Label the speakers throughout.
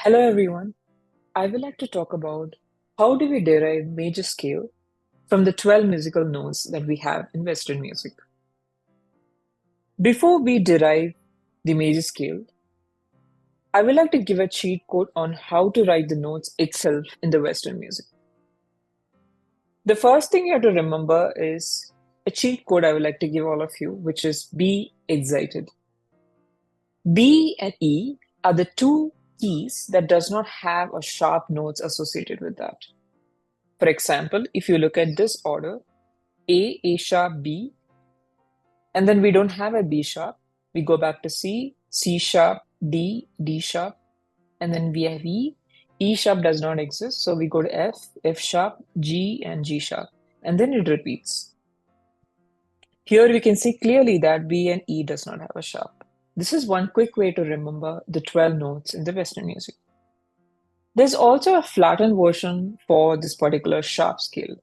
Speaker 1: Hello everyone. I would like to talk about how do we derive major scale from the 12 musical notes that we have in Western music. Before we derive the major scale, I would like to give a cheat code on how to write the notes itself in the Western music. The first thing you have to remember is a cheat code I would like to give all of you, which is be excited. B and E are the two keys that does not have a sharp notes associated with that. For example, if you look at this order, A sharp, B, and then we don't have a B sharp, we go back to C, C sharp, D, D sharp, and then we have E. E sharp does not exist, so we go to F, F sharp, G, and G sharp, and then it repeats. Here we can see clearly that B and E does not have a sharp. This is one quick way to remember the 12 notes in the Western music. There's also a flattened version for this particular sharp scale.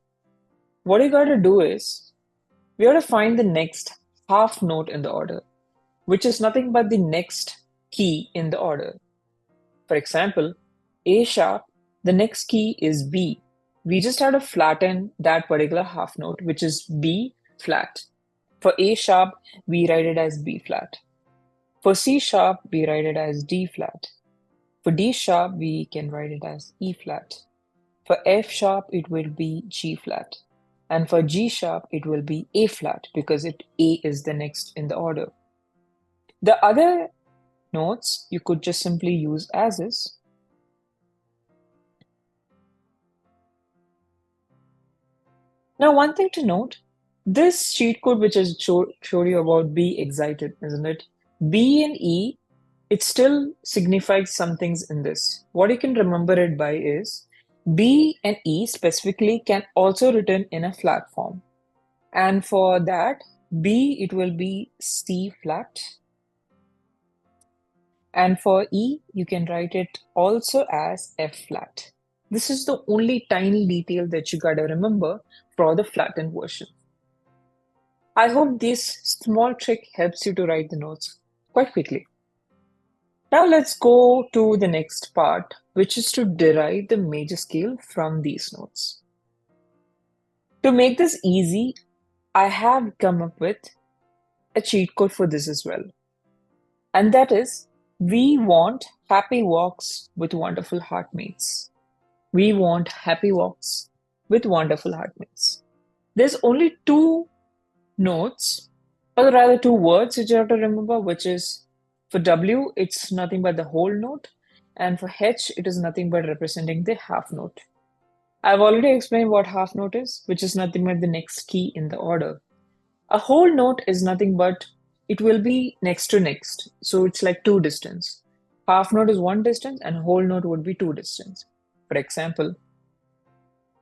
Speaker 1: What you got to do is, we have to find the next half note in the order, which is nothing but the next key in the order. For example, A sharp, the next key is B. We just have to flatten that particular half note, which is B flat. For A sharp, we write it as B flat. For C sharp, we write it as D flat. For D sharp, we can write it as E flat. For F sharp, it will be G flat. And for G sharp, it will be A flat because A is the next in the order. The other notes you could just simply use as is. Now, one thing to note, this cheat code which I showed you about be excited, isn't it? B and E, it still signifies some things in this. What you can remember it by is B and E specifically can also written in a flat form. And for that, B, it will be C flat. And for E, you can write it also as F flat. This is the only tiny detail that you gotta remember for the flattened version. I hope this small trick helps you to write the notes quite quickly. Now let's go to the next part, which is to derive the major scale from these notes. To make this easy, I have come up with a cheat code for this as well. And that is, we want happy walks with wonderful heartmates. We want happy walks with wonderful heartmates. There's only two notes, or rather two words which you have to remember, which is for W, it's nothing but the whole note, and for H, it is nothing but representing the half note. I've already explained what half note is, which is nothing but the next key in the order. A whole note is nothing but it will be next to next, so it's like two distance. Half note is one distance, and whole note would be two distance. For example,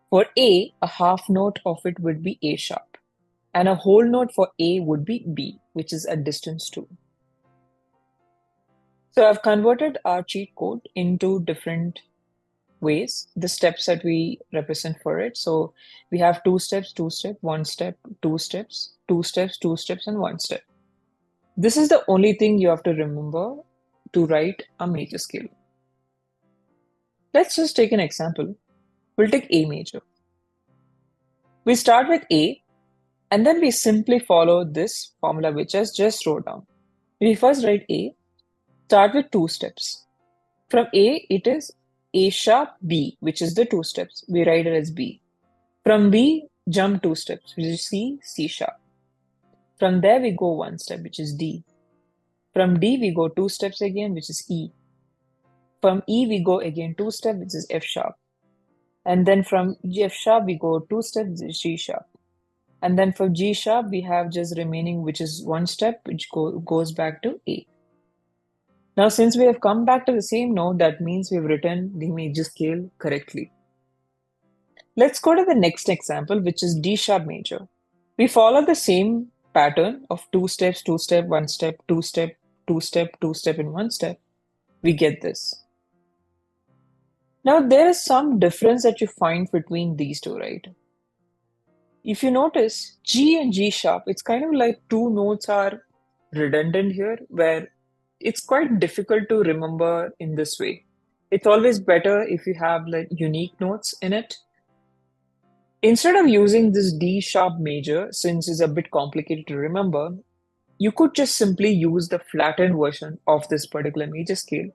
Speaker 1: for a half note of it would be A sharp, and a whole note for A would be B, which is a distance 2. So I've converted our cheat code into different ways, the steps that we represent for it. So we have 2 steps, 2 step, 1 step, 2 steps, 2 steps, 2 steps, and 1 step. This is the only thing you have to remember to write a major scale. Let's just take an example. We'll take A major. We start with A, and then we simply follow this formula which I just wrote down. We first write A, start with 2 steps. From A, it is A sharp B, which is the 2 steps. We write it as B. From B, jump 2 steps, which is C, C sharp. From there, we go 1 step, which is D. From D, we go 2 steps again, which is E. From E, we go again 2 steps, which is F sharp. And then from F sharp, we go 2 steps, which is G sharp. And then for G sharp, we have just remaining, which is 1 step, which goes back to A. Now, since we have come back to the same note, that means we've written the major scale correctly. Let's go to the next example, which is D sharp major. We follow the same pattern of 2 steps, 2 step, 1 step, 2 step, 2 step, 2 step, and 1 step. We get this. Now, there is some difference that you find between these two, right? If you notice, G and G sharp, it's kind of like two notes are redundant here, where it's quite difficult to remember in this way. It's always better if you have like unique notes in it. Instead of using this D sharp major, since it's a bit complicated to remember, you could just simply use the flattened version of this particular major scale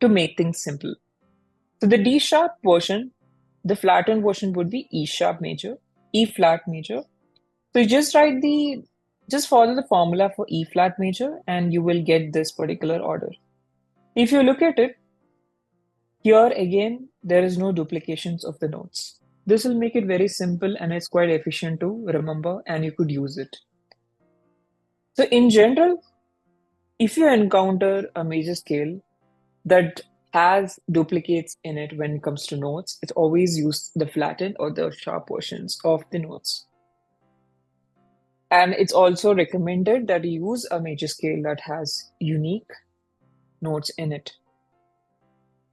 Speaker 1: to make things simple. So the D sharp version, the flattened version would be E sharp major, E flat major. So you just follow the formula for E flat major and you will get this particular order. If you look at it, here again, there is no duplications of the notes. This will make it very simple and it's quite efficient to remember and you could use it. So in general, if you encounter a major scale that has duplicates in it when it comes to notes, it's always use the flattened or the sharp versions of the notes. And it's also recommended that you use a major scale that has unique notes in it.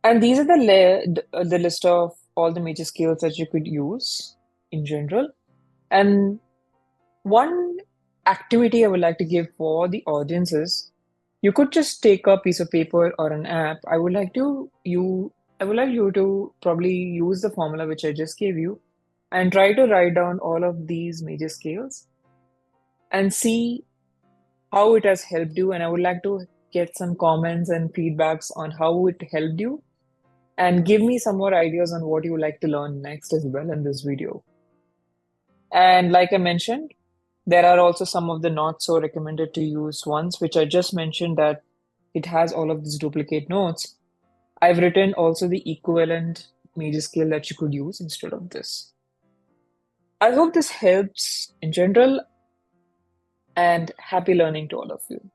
Speaker 1: And these are the list of all the major scales that you could use in general. And one activity I would like to give for the audience is you could just take a piece of paper or an app. I would like you to probably use the formula which I just gave you and try to write down all of these major scales and see how it has helped you. And I would like to get some comments and feedbacks on how it helped you and give me some more ideas on what you would like to learn next as well in this video. And like I mentioned, there are also some of the not so recommended to use ones, which I just mentioned that it has all of these duplicate notes. I've written also the equivalent major scale that you could use instead of this. I hope this helps in general and happy learning to all of you.